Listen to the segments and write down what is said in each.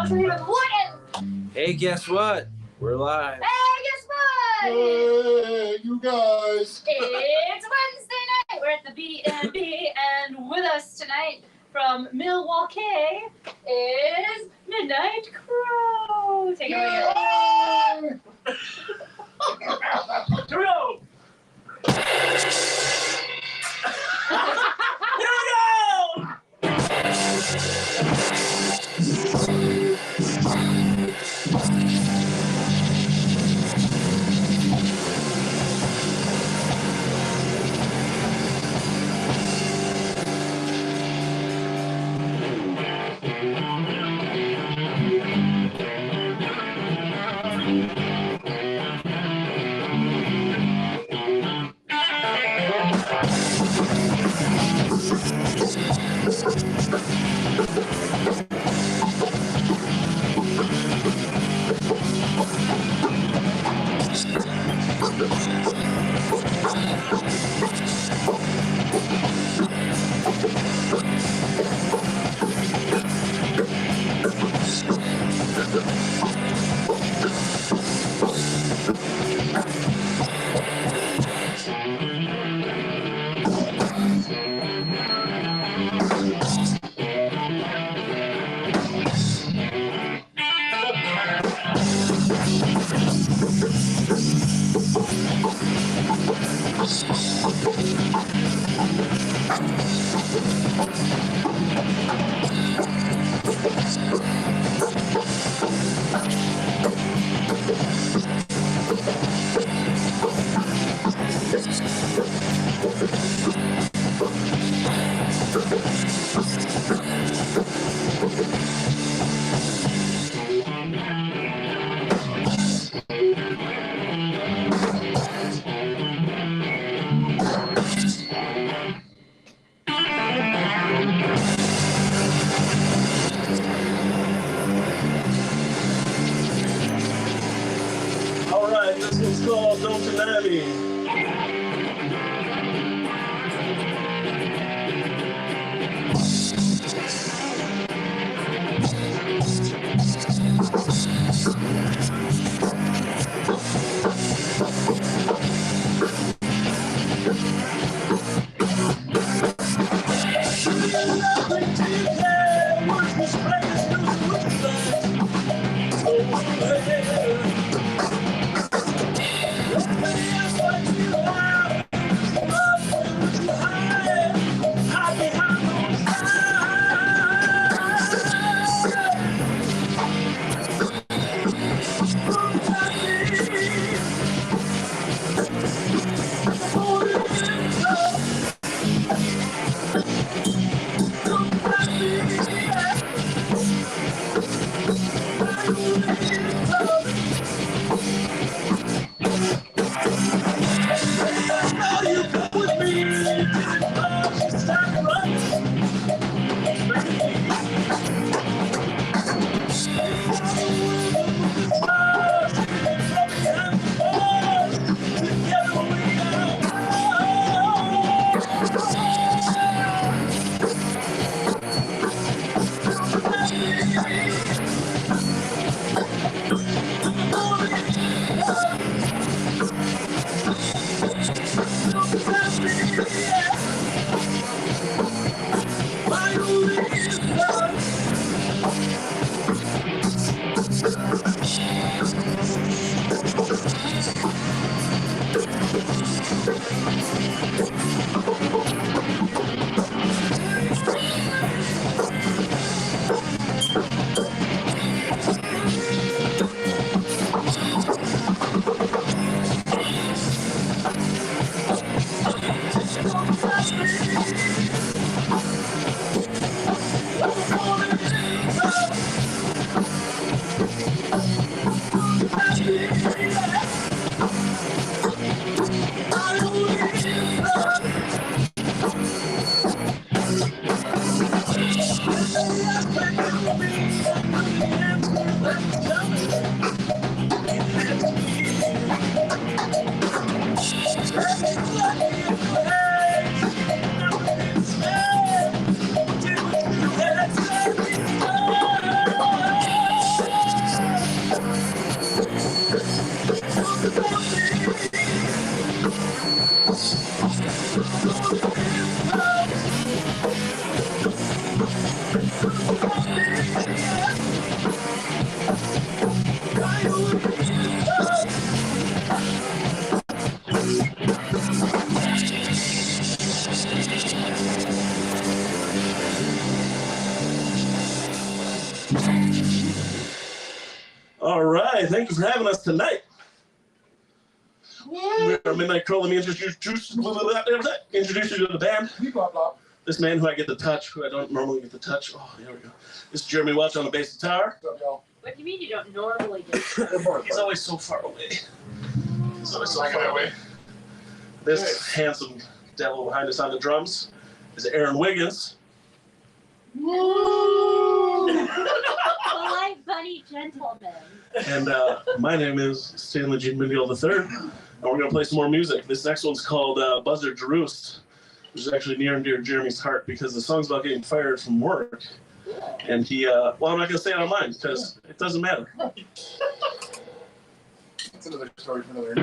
Hey, guess what? We're live. Hey, guess what? Hey, you guys. It's Wednesday night. We're at the B&B, and with us tonight from Milwaukee is Midnight Crow. Take it away. Here we go! Here we go! All right, this one's called Don't Deny Me. Thank you for having us tonight. We're Midnight Crow. Let me introduce you to the band. This man who I get to touch, who I don't normally get to touch. Oh, here we go. This is Jeremy Welch on the bass guitar. What do you mean you don't normally get to? He's always so far away. He's always so far away. This handsome devil behind us on the drums is Aaron Wiggins. Polite bunny gentleman. And my name is Stanley G. Mindiel III, and we're going to play some more music. This next one's called Buzzard Roost, which is actually near and dear to Jeremy's heart because the song's about getting fired from work. And he, well, I'm not going to say it online because it doesn't matter. That's another story for another.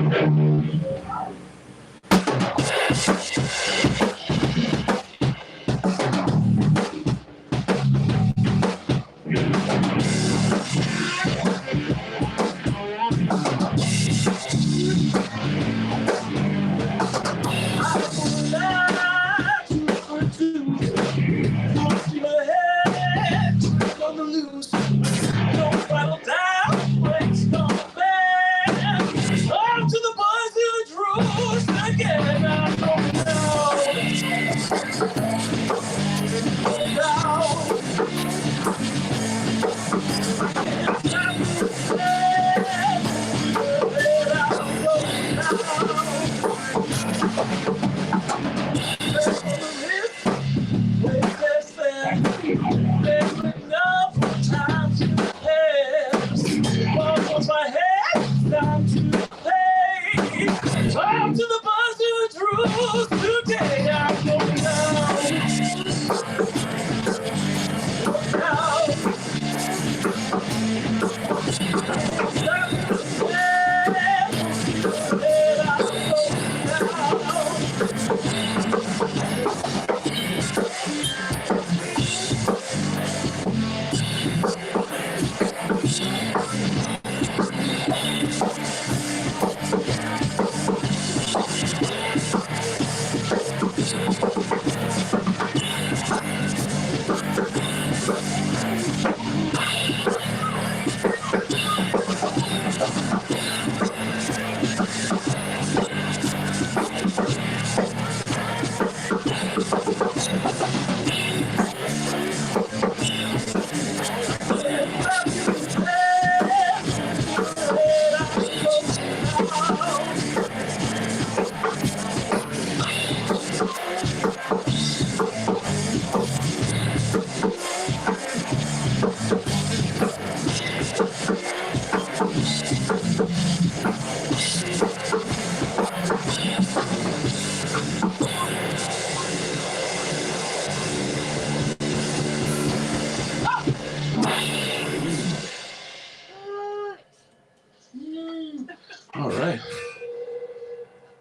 All right.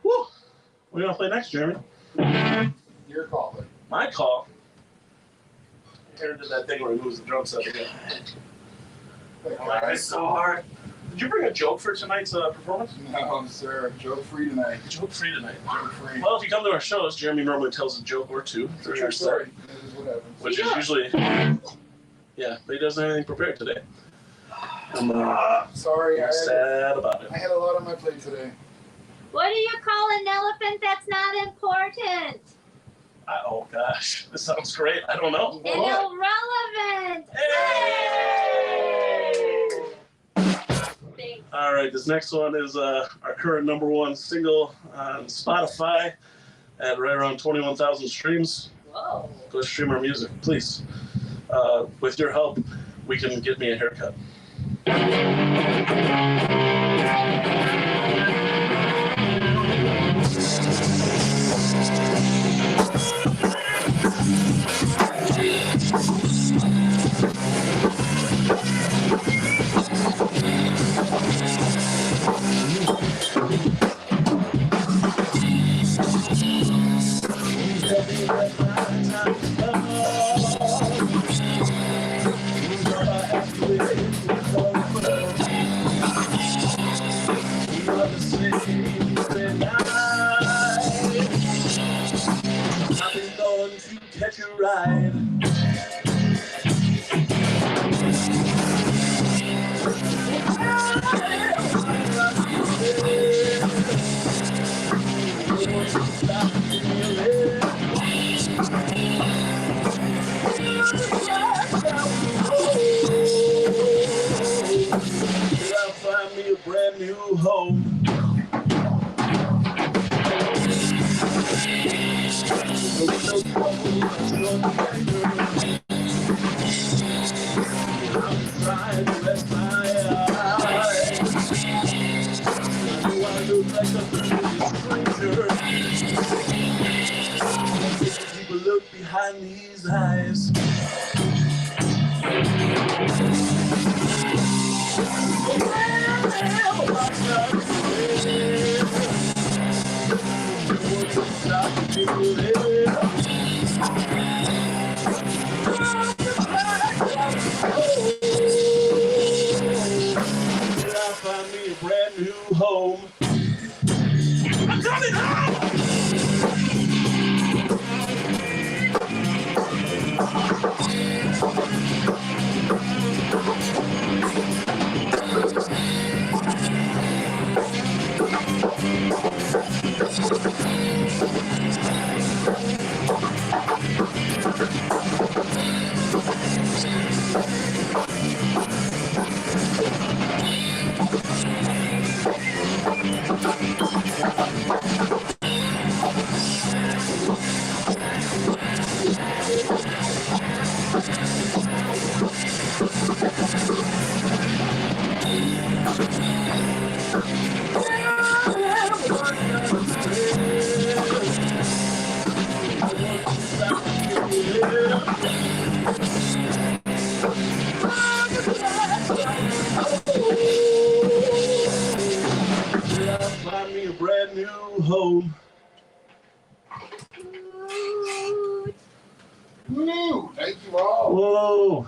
Woo! What are you going to play next, Jeremy? Your call, but My call. Aaron did that thing where he moves the drum set again. It's so hard. Did you bring a joke for tonight's performance? no, sir. Joke free tonight. Joke free tonight. Joke free. Well, if you come to our shows, Jeremy normally tells a joke or two during our set, Sorry. This is what happens. which is usually, yeah, but he doesn't have anything prepared today. I'm Sorry, sad about it. I had a lot on my plate today. What do you call an elephant that's not important? Oh gosh, this sounds great. I don't know. An irrelevant. Hey! Thanks. All right, this next one is our current #1 single on Spotify at right around 21,000 streams. Whoa. Go stream our music, please. With your help, we can get me a haircut. Catch a ride. trying to rest my eyes. I know I look like a stranger. People look behind these eyes. Find me a brand new home. I'm coming home! Find me a brand new home. Woo! Thank you all. Whoa.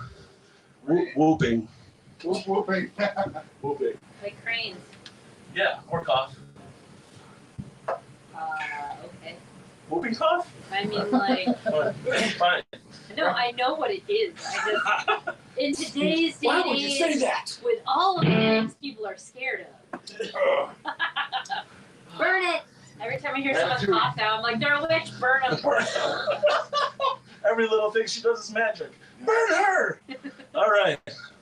Whooping. Whooping. Whooping. Like cranes. Yeah, or cough. Okay. Whooping cough? I mean, like, Fine. no, I know what it is. I just, in today's day Why and would you say age, that? with all of the things people are scared of. Burn it! Every time I hear someone cough now, I'm like, they're a witch, burn them. Every little thing she does is magic. Burn her! All right.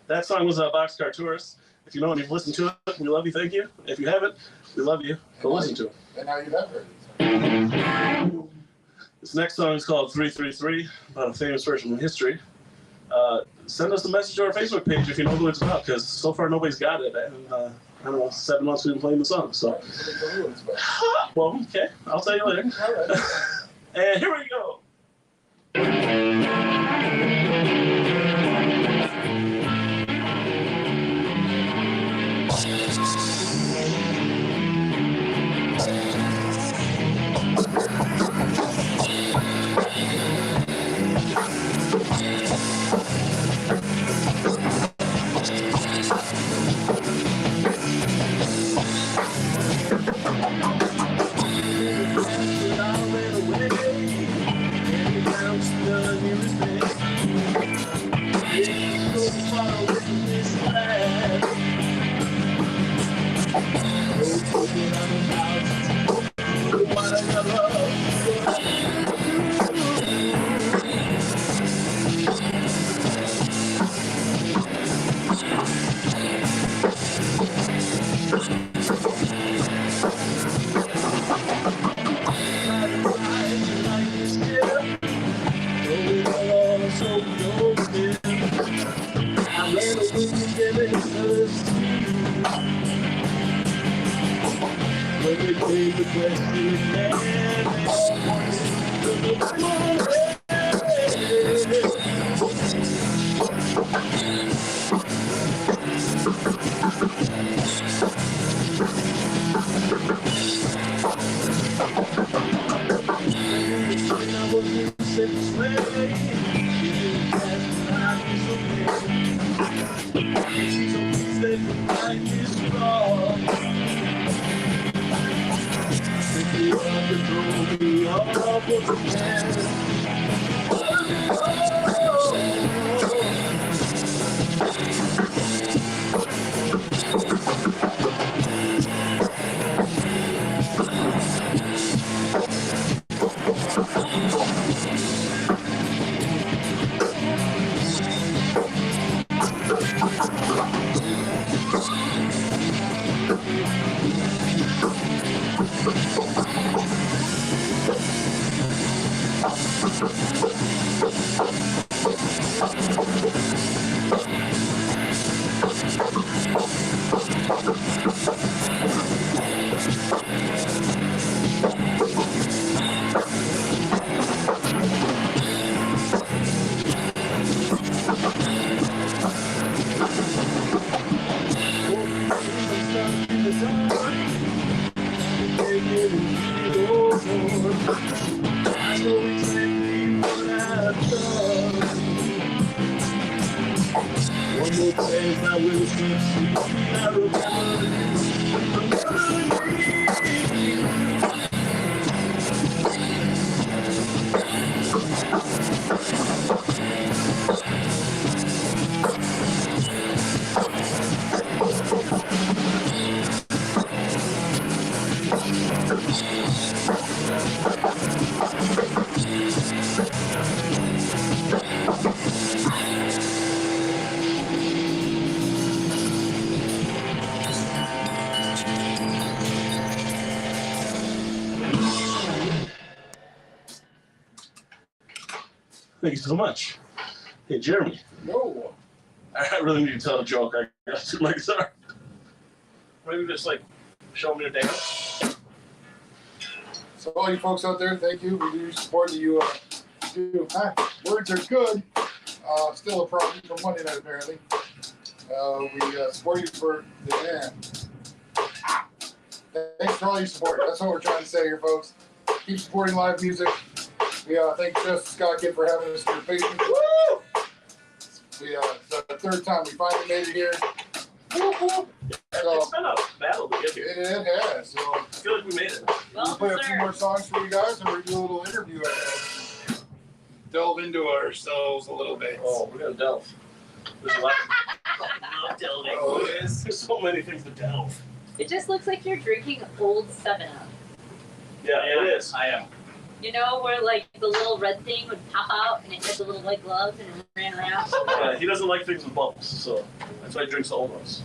That song was Boxcar Tourist. If you know and you've listened to it, we love you. Thank you. If you haven't, we love you. Go listen to it. And now you have heard it. This next song is called 333, about a famous person from history. Send us a message to our Facebook page if you know who it's about, because so far nobody's got it. And I don't know, 7 months we've been playing the song. So, well, okay, I'll tell you later. All right. And here we go. One more day, I will see. I Thank you so much. Hey, Jeremy. No. I really need to tell a joke. I got to my guitar. Maybe just like show me your dance. So all you folks out there, thank you. We do support you. Words are good. Still a problem from Monday night apparently. We support you for the end. Thanks for all your support. That's what we're trying to say here, folks. Keep supporting live music. We thank Jess and Scott Kid for having us in your patience. Woo! It's the third time we finally made it here. Whoop, whoop. So, It's been a battle to get here. it has. So I feel like we made it. we'll play a few more songs for you guys and we'll do a little interview. Delve into ourselves a little bit. Oh, we're gonna delve. There's a lot. Not delving. Oh, there's so many things to delve. It just looks like you're drinking old 7-Up. Yeah, it is. I am. You know, where like the little red thing would pop out and it had the little white gloves and it ran around. Yeah, he doesn't like things with bubbles, so that's why he drinks the old ones.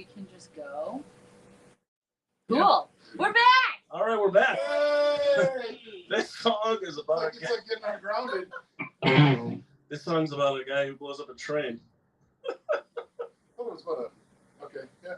we can just go. Cool. We're back. All right, we're back. Hey! This song is about It's like getting ungrounded. This song's about a guy who blows up a train. Oh, it was about a. Okay, yeah.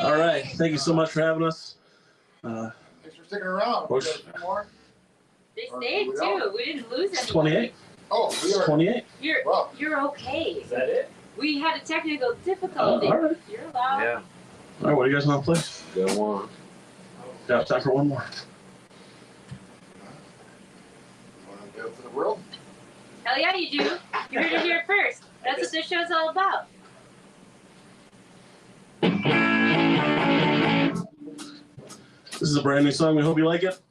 All right, thank you so much for having us. Thanks for sticking around. Push. We got a few more. They stayed too. We didn't lose any. 28. Oh, we are. 28. Wow. You're okay. Is that it? We had a technical difficulty. All right. You're allowed. Yeah. All right, what do you guys want to play? Go on. Got time for one more. Want to go to the world? Hell yeah, you do. You heard it here first. That's what this show's all about. This is a brand new song. We hope you like it.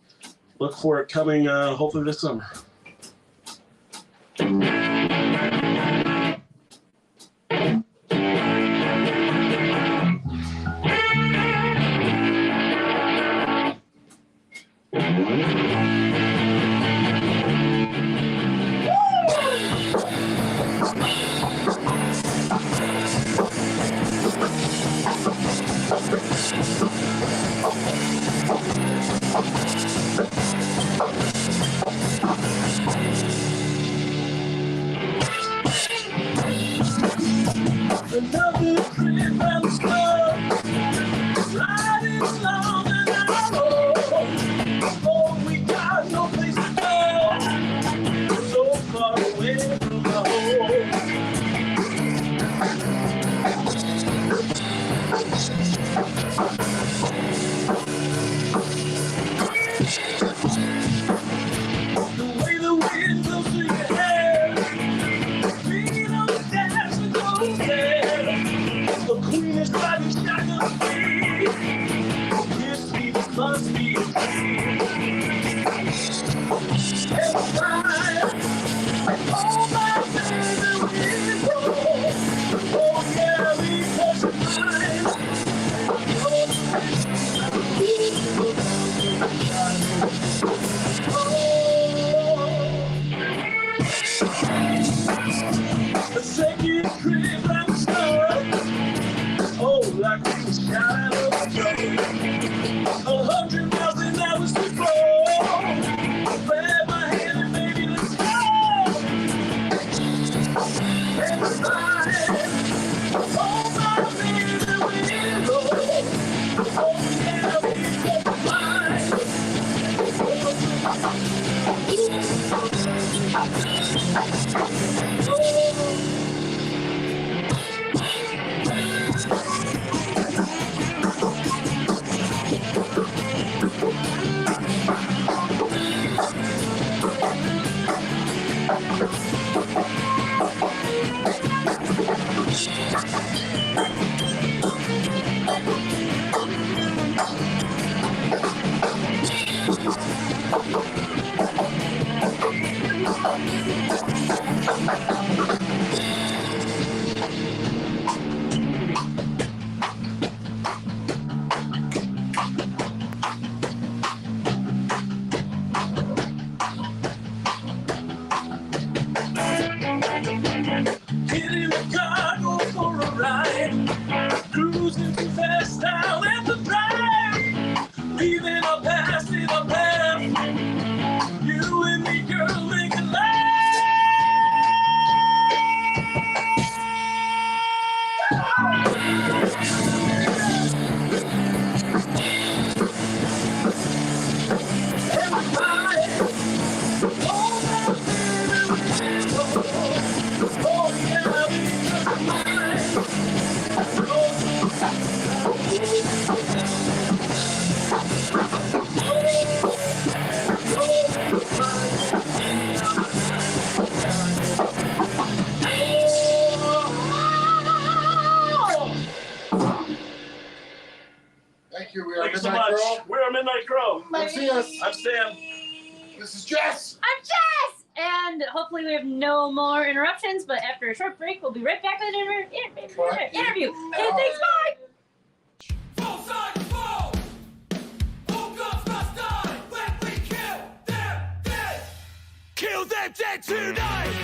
Look for it coming hopefully this summer. Another trip and stuff, riding along and narrow. Oh, we got no place to go, so far away from the home. The way the wind blows through your hair, being on the dance with those there. The queen is riding shotgun free. Kiss me, this must be a dream. Every time, oh my baby, we go. Oh yeah, we touch the line. The second trip I'm stuck. Oh, like we was shot out of a plane. 100 miles an hour to go. Grab my hand and baby, let's go. Every time, oh my baby, we go. Oh yeah, we got the line. Hitting the car, go for a ride. Cruising too fast down at the drive. Leaving our past in our past. You and me, girl, make a Thank you. We are Thank you so Midnight much. Girl. We're Midnight Crow. Come see us. I'm Stan. This is Jess. I'm Jess! And hopefully we have no more interruptions, but after a short break, we'll be right back with an interview. Okay, thanks, bye! Full side full! All gods must die when we kill them dead! Kill them dead tonight!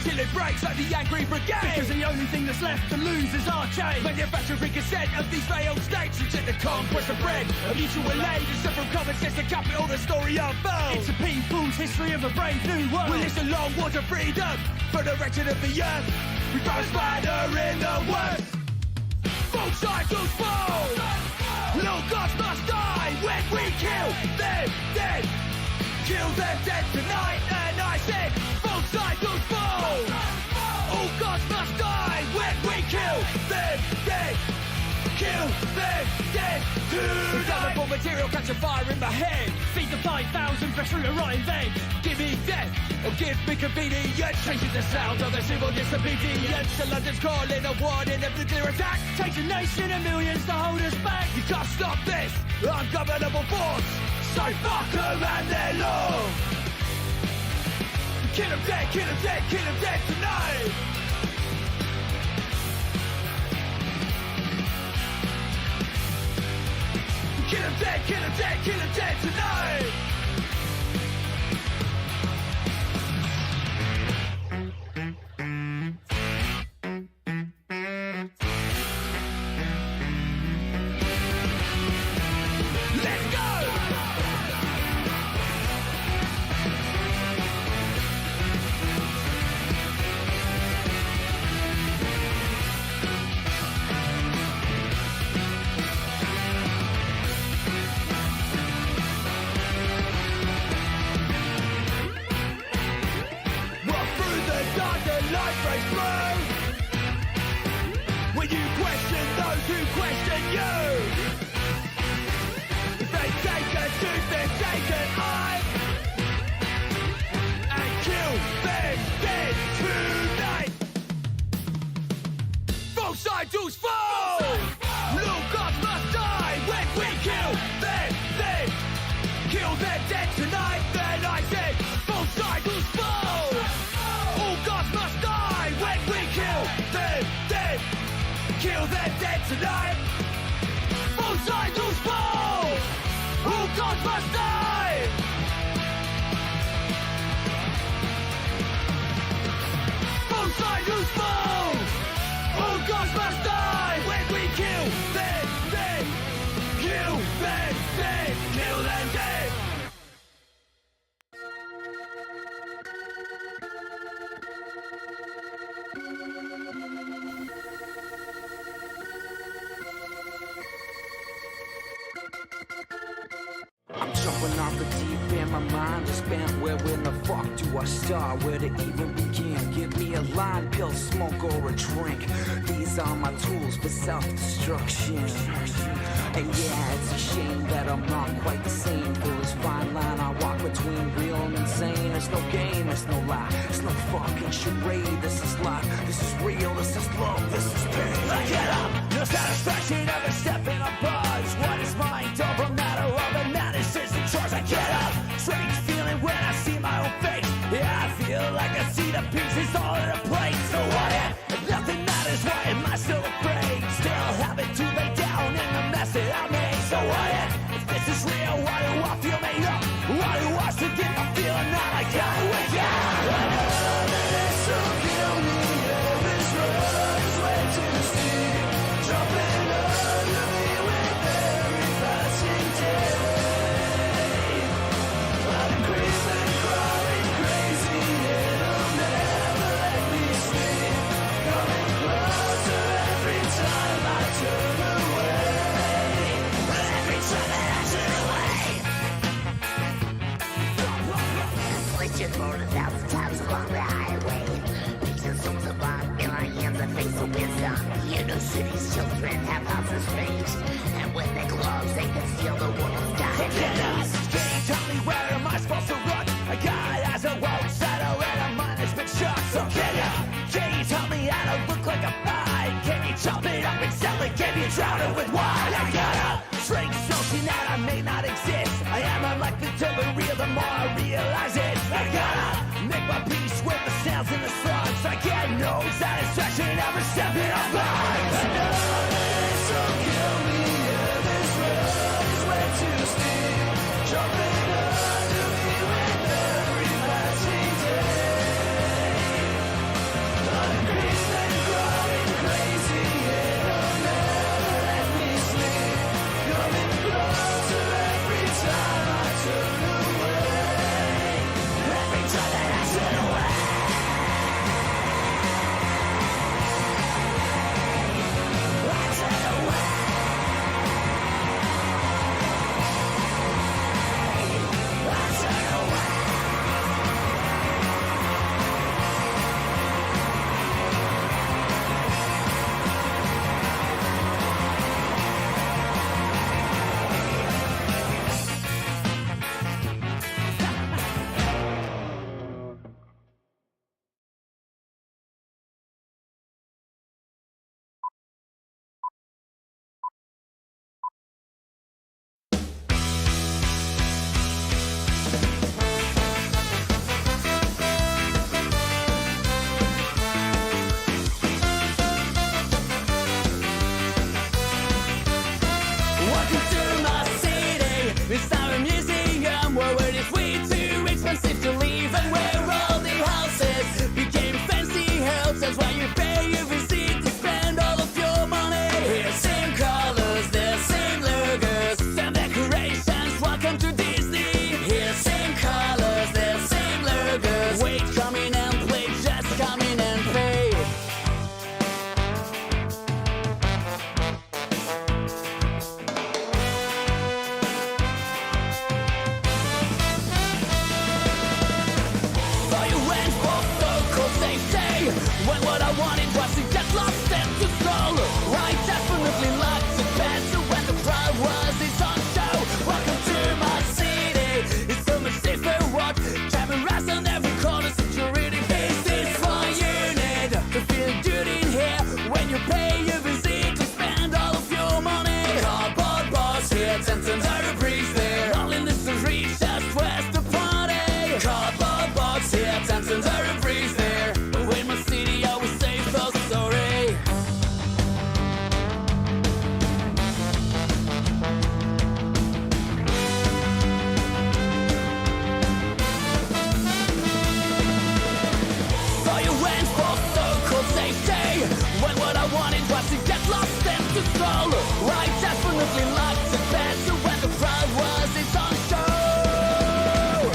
Till it breaks like the angry brigade. Because the only thing that's left to lose is our chain. Manufacturing consent of these failed states. Reject the conquest of bread. A mutual aid instead from common sense to capital. The story unfolds. It's a people's history of a brave new world. We list a long war to freedom for the wretched of the earth. We throw a spider in the works. Both sides will fall. No gods must die when we kill them dead. Kill them dead tonight, and I said both sides will fall. All gods must die when we kill them dead. Kill them dead tonight. Flammable material catch a fire in my head. Feed the 5,000 fresh through the rotting veins. Give me death or give me convenience. Changing the sound of the civil disobedience. The London's calling a warning of nuclear attack. Takes a nation and millions to hold us back. You can't stop this ungovernable force. So fuck them and their law. Kill them dead, kill them dead, kill them dead tonight. Kill them dead, kill them dead, kill them dead tonight. Let's go! Light breaks through when you question those who question you. If they take a tooth, then take an eye and kill them dead tonight. Both sides will fall. No gods must die when we kill them dead. Kill them dead tonight. Then I said both sides will fall. All gods must die when we kill them dead. Kill them dead tonight. Both sides will fall. All gods must die. Both sides will fall. All gods must die when we kill them dead. Kill them dead. Kill them dead. I'm jumping off the deep end, my mind is spent. Where in the fuck do I start? Where to even begin? Give me a line, pill, smoke, or a drink. These are my tools for self-destruction. And yeah, it's a shame that I'm not quite the same. For this fine line I walk between real and insane. There's no game, there's no lie, there's no fucking charade. This is life, this is real, this is love, this is pain. I get up, no satisfaction, every step in a buzz. What is mine, don't matter, all that matters is the choice. I get up, strange feeling when I see my own face. Yeah, I feel like I see the pieces all in a place. So what if nothing matters, why am I still afraid? Still having to lay down in the mess that I made. So what if this is real, why do I feel made up? Why do I still get my feeling that I gotta wake up? I know that it's so kill me, yeah, this road is way too steep. Jumping under me with every passing day. I'm creeping, crawling crazy, it'll never let me sleep. Coming closer every time I turn away. Every time that I turn away. Switching more than 1,000 times along the highway. Picture songs of art in my hands and face of wisdom. You know city's children have houses raised, and with their gloves they can steal the world's diamonds. Can you tell me where am I supposed to run? A guy has a won't settle and a mind has been shot. So can you tell me how to look like a fight? Can you chop it up and sell it? Can you drown it with wine? I got a strange notion that I may not exist. I am unlikely to be real the more I realize it. I gotta make my peace with the sounds in the slugs. I get no satisfaction ever stepping off lines. I know that it's so kill me, yeah, this road is way too steep. Jumping under me with every passing day. I'm creeping, crawling crazy, it'll never let me sleep. Coming closer every time I turn away. Every time Right, definitely lots of better when the crowd was its own show.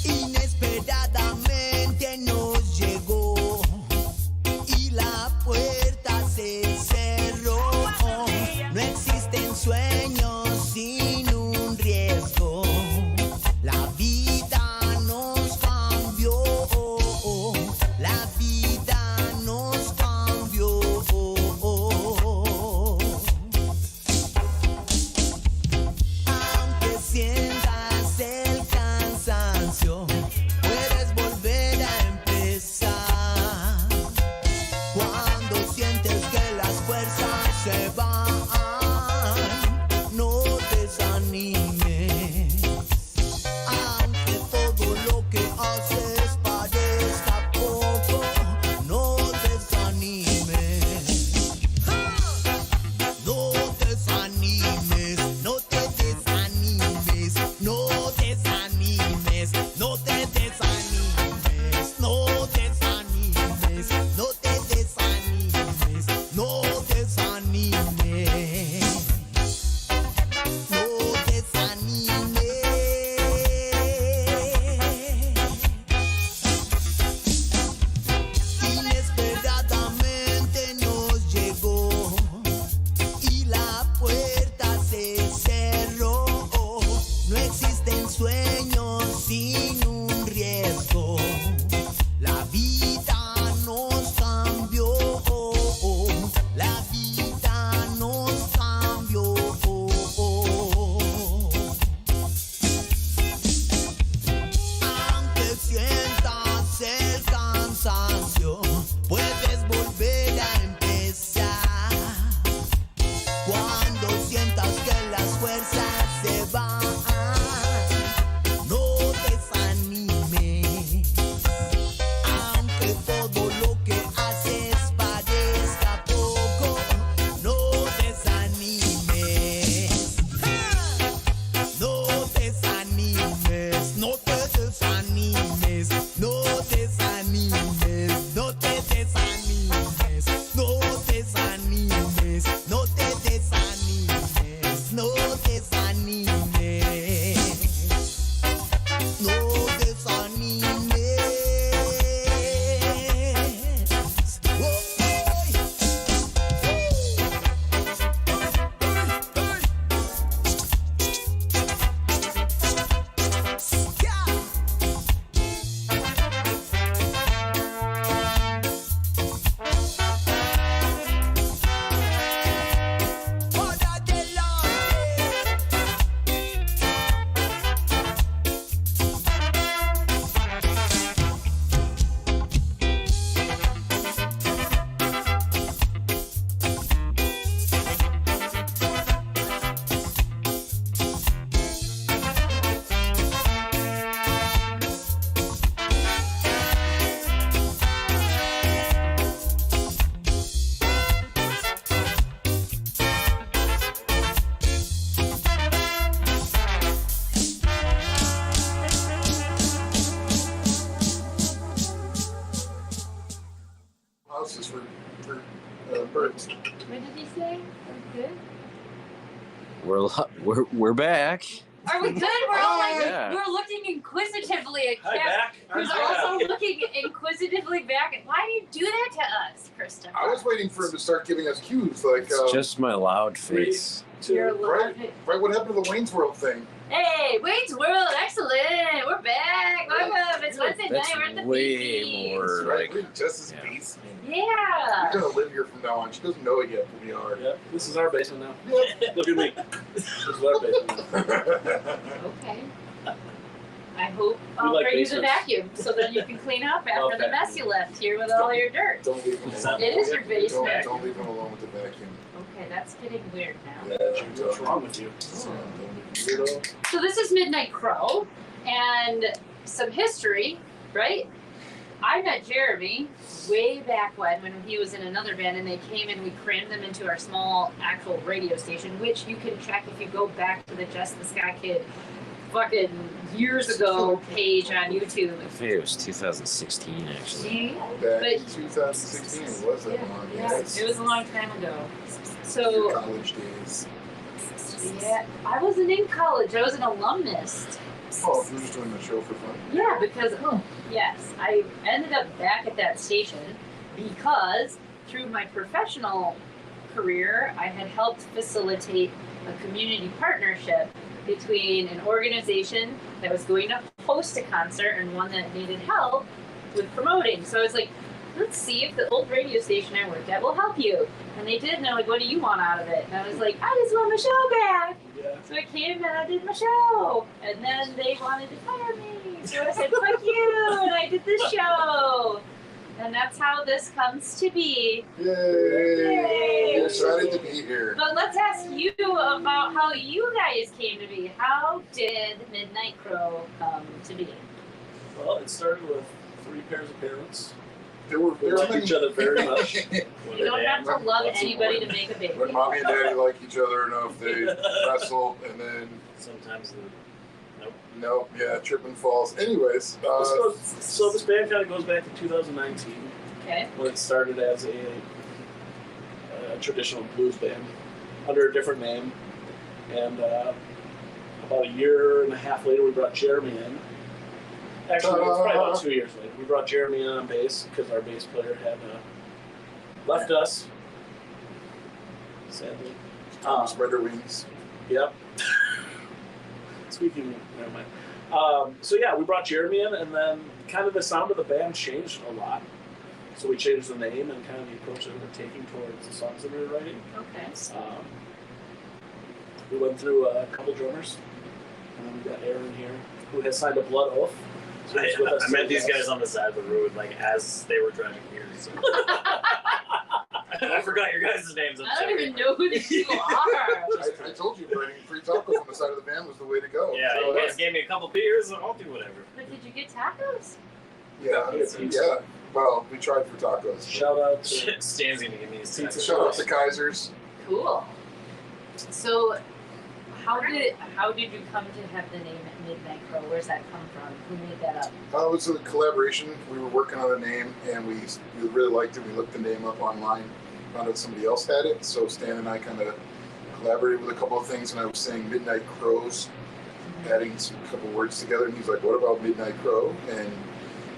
Inesperadamente nos llegó y la puerta se cerró. No existen sueños sin un riesgo. La vida nos cambió. La vida nos cambió. Aunque sientas el cansancio, puedes volver a empezar. Cuando sientes que las fuerzas se van, no desanimes. Aunque todo lo que haces parezca poco, no desanimes. No desanimes, no te desanimes, no desanimes, no te desanimes, no desanimes, no te desanimes, no desanimes, no desanimes. Inesperadamente nos llegó y la puerta se cerró. No existen sueños sin un riesgo. La vida nos cambió. La vida nos cambió. Aunque sientas el cansancio, puedes volver a empezar. Cuando sientas que las fuerzas se van, no desanimes. Aunque todo lo que haces parezca poco, no desanimes. No desanimes, no te desanimes, no desanimes, no te desanimes, no desanimes, no te desanimes, no desanimes, no desanimes. Oh, para birds. What did he say? We're good? We're back. Are we good? We're all like, Yeah. we're looking inquisitively at Hi, Kev, back. who's also looking inquisitively back. Why do you do that to us, Christopher? I was waiting for him to start giving us cues, like, It's just my loud face. You're right, alive. right. What happened to the Wayne's World thing? Hey, Wayne's World, excellent. We're back. Welcome. It's Wednesday night. That's We're at the way BB's. more Right, like. we're in Jess's yeah. basement. Yeah. We're gonna live here from now on. She doesn't know it yet, but we are. Yep, this is our basement now. Yep. Look at me. This is our basement now. Okay. I hope We I'll like bring you the basements. vacuum so then you can clean up after the Okay. mess you left here with all your dirt. Don't leave him alone. It is your basement. Don't leave him alone with the vacuum. Okay, that's getting weird now. What's wrong with you? Weirdo. So this is Midnight Crow, and some history, right? I met Jeremy way back when he was in another band, and they came and we crammed them into our small actual radio station, which you can check if you go back to the Jess the Sky Kid fucking years ago page on YouTube. I think it was 2016 actually. See? Back in But- 2016, it was that Yeah, long. yeah, it was a long time ago. So, College days. yeah, I wasn't in college. I was an alumnus. Oh, you were just doing the show for fun. Yeah, because, yes, I ended up back at that station because through my professional career, I had helped facilitate a community partnership between an organization that was going to host a concert and one that needed help with promoting. So I was like, let's see if the old radio station I worked at will help you. And they did, and they're like, what do you want out of it? And I was like, I just want my show back. Yeah. So I came and I did my show. And then they wanted to fire me. So I said, fuck you, and I did this show. And that's how this comes to be. Yay! Yay. We're excited to be here. But let's ask you about how you guys came to be. How did Midnight Crow come to be? Well, it started with 3 pairs of parents. There were We like each other very much. You don't have to love anybody to make a baby. When mommy and daddy like each other enough, they wrestle, and then Sometimes trip and falls. Anyways, So this band kind of goes back to 2019 Okay. when it started as a traditional blues band under a different name. And about a year and a half later, we brought Jeremy in. Actually, it was probably about 2 years later. We brought Jeremy in on bass because our bass player had left us, sadly. spread their wings. Yep. Speaking, never mind. So yeah, we brought Jeremy in, and then kind of the sound of the band changed a lot. So we changed the name and kind of the approach that we were taking towards the songs that we were writing. Okay. We went through a couple drummers, and then we got Aaron here, who has signed a blood oath. So he's with us I met today. these guys on the side of the road, like as they were driving here. So. I forgot your guys' names. I'm I don't sorry. even know who these people are. I told you, bringing free tacos on the side of the van was the way to go. Yeah, So you guys gave me a couple beers. I'll do whatever. But did you get tacos? yeah. Well, we tried for tacos. Shout out to Stan's gonna give me his Pizza text. Shout out to Kaisers. Cool. So, how did you come to have the name Midnight Crow? Where's that come from? Who made that up? It was a collaboration. We were working on a name, and we really liked it. We looked the name up online, found out somebody else had it. So Stan and I kind of collaborated with a couple of things, and I was saying Midnight Crows, adding a couple words together. And he's like, "What about Midnight Crow?" And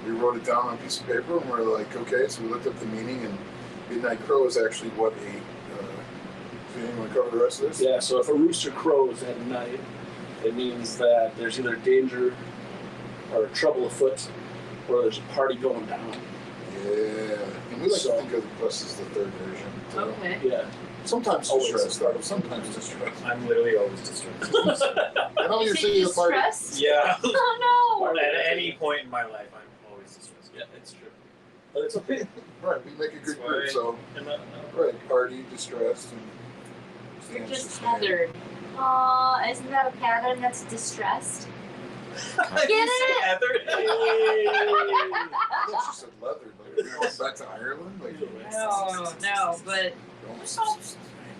we wrote it down on a piece of paper, and we're like, "Okay." So we looked up the meaning, and Midnight Crow is actually what a. So you want to cover the rest of this? Yeah, so if a rooster crows at night, it means that there's either danger or trouble afoot, or there's a party going down. Yeah, and we like to think of us as the third version. So Okay. Yeah. sometimes Always. distressed, though. Sometimes distressed. I'm literally always distressed. I know you're Is saying it the party. distressed? Yeah. Oh At any point in my life, I'm always distressed. Yeah, it's true. But it's okay. Right, we make a good That's group, why- so And, right, party, distressed, and no. You're just sustain. tethered. Aw, isn't that a pattern that's distressed? Get it? Heather. I thought she said leather. Like, are we going back to Ireland? Like, No, but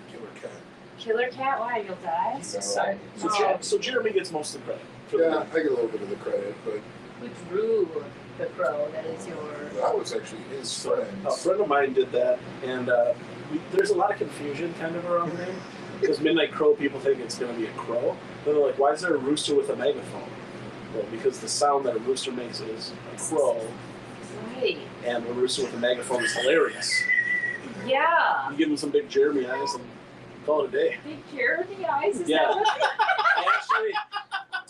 killer cat. killer cat, why? You'll die? No. so Jeremy gets most of the credit. For Yeah, I get a little bit of the credit, but who drew the crow that is your... That was actually his friend. A friend of mine did that, and there's a lot of confusion kind of around the name. Because Midnight Crow, people think it's going to be a crow. Then they're like, why is there a rooster with a megaphone? Well, because the sound that a rooster makes is a crow, Right. and a rooster with a megaphone is hilarious. Yeah. You give him some big Jeremy eyes and call it a day. Big Jeremy eyes, is Yeah. that what? I actually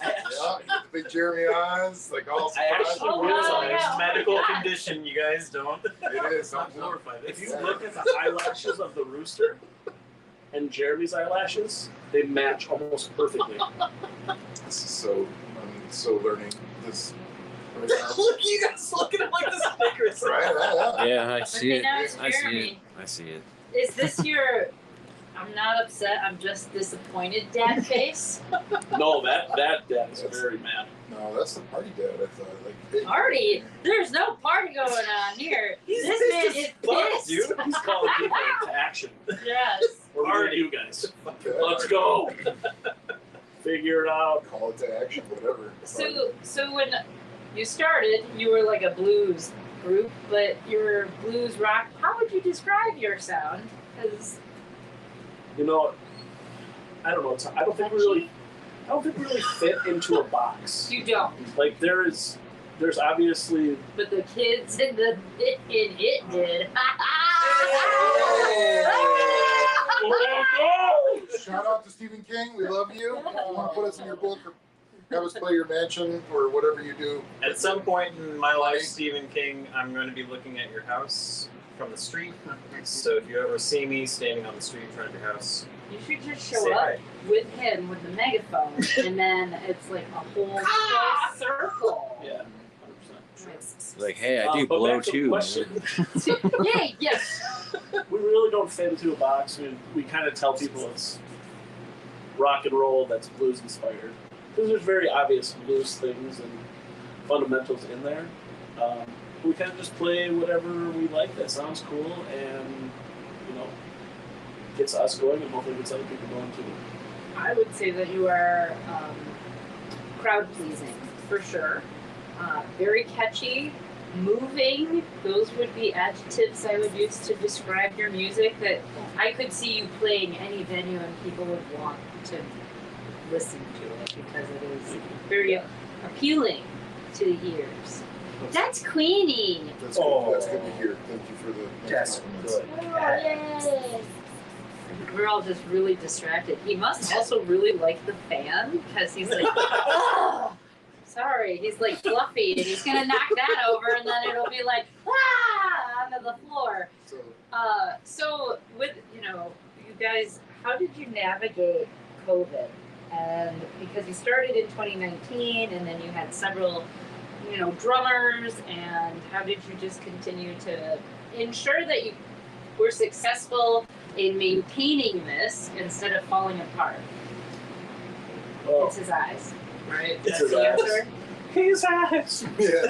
Yeah, you get the big Jeremy eyes, like all I actually Oh, realized wow, yeah. medical God. condition, you guys don't. It is. Not glorify this. if you look at the eyelashes of the rooster and Jeremy's eyelashes, they match almost perfectly. This is so. I'm so learning this. Right now. Look, you guys look at him like the stickers. Right? Yeah, I see Okay, it. now it's I see it. Jeremy. I see it. Is this your... I'm not upset, I'm just disappointed dad face? No, that dad is very mad. No, that's the party dad. I thought. Like, hey, Party? There's no party going on here. He's This pissed man as is fuck, pissed. dude. He's calling people into action. Yes. What are we gonna do, guys? okay, Let's go. Figure it out. Call it to action, whatever. So when you started, you were like a blues group, but you're blues rock. How would you describe your sound? Because You know, I don't know. I don't think we really fit into a box. you don't. Like there's obviously But the kids in it did. Shout out to Stephen King. We love you. If you want to put us in your book or have us play your mansion or whatever you do. At some point in my life, Stephen King, I'm going to be looking at your house from the street. So if you ever see me standing on the street in front of your house, You should just say show up hi. with him with the megaphone, and then it's like a whole full circle. yeah. 100%. Like, hey, I do But blow back to the too. question. Yay! Yes. We really don't fit into a box. We kind of tell people it's rock and roll that's blues inspired. Because there's very obvious blues things and fundamentals in there. We kind of just play whatever we like that sounds cool and, you know, gets us going and hopefully gets other people going too. I would say that you are crowd pleasing for sure. Very catchy, moving. Those would be adjectives I would use to describe your music. That I could see you playing any venue and people would want to listen to it because it is very appealing to the ears. That's Queenie. That's good. Oh. That's good to hear. Thank you for the Yes. compliments. Good. Oh, yay. We're all just really distracted. He must also really like the fan because he's like, oh, sorry. He's like fluffy and he's gonna knock that over and then it'll be like, ah, onto the floor. So, So with you guys, how did you navigate COVID? And because you started in 2019 and then you had several, drummers, and how did you just continue to ensure that you were successful in maintaining this instead of falling apart? Oh, It's his eyes, right? It's That's his the eyes. answer. his eyes. yeah.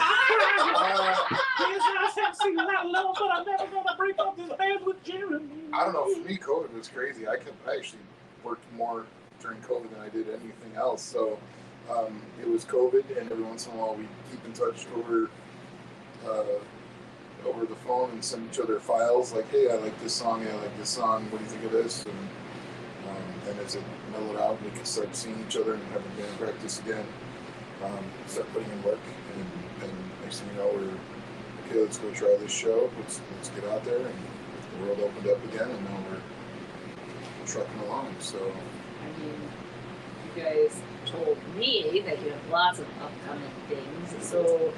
His eyes have seen that love, but I'm never gonna break up this band with Jeremy. I don't know. For me, COVID was crazy. I actually worked more during COVID than I did anything else. So it was COVID, and every once in a while we keep in touch over the phone and send each other files like, hey, I like this song. Hey, I like this song. What do you think of this? And then as it mellowed out, we could start seeing each other and having band practice again. Start putting in work, and next thing you know, we're okay. Let's go try this show. Let's get out there, and the world opened up again, and now we're trucking along. So I mean, you guys told me that you have lots of upcoming things. So,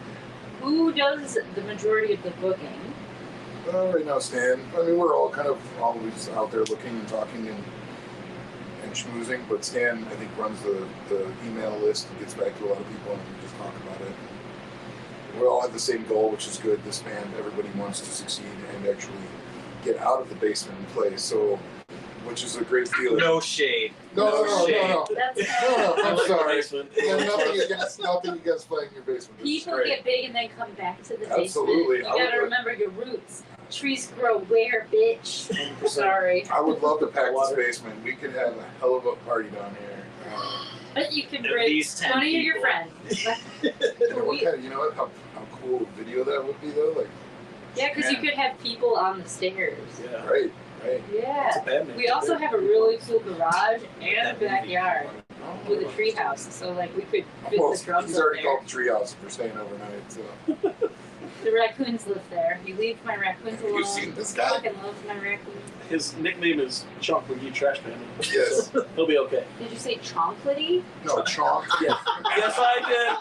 who does the majority of the booking? right now, Stan. I mean, we're all kind of always out there looking and talking and schmoozing, but Stan, I think, runs the email list and gets back to a lot of people, and we just talk about it. We all have the same goal, which is good. This band, everybody wants to succeed and actually get out of the basement and play. So, which is a great feeling. No shade. No. That's No, I'm sorry. Basement. Yeah, nothing against playing in your basement. This is people great. get big and then come back to the Absolutely. basement. You gotta remember your roots. Trees grow where, bitch? 100%. Sorry. I would love to pack this Water. basement. We could have a hell of a party down here. You can At bring least 10 20 of your people. friends. You know how cool video that would be though? Like, Yeah, because you could have people on the stairs. Yeah. right. Yeah. It's a bad name. We also have a really cool garage and That a backyard with a tree house. So, like, we could fit Well, the drums he's up already there. called the treehouse if we're staying overnight. So The raccoons live there. You leave my raccoons Have you alone. seen this I guy? fucking love my raccoons. His nickname is Chunk McGee Trash Panda. Yes. He'll be okay. Did you say chocolatey? No, Chonk. Yes. Yes, I did.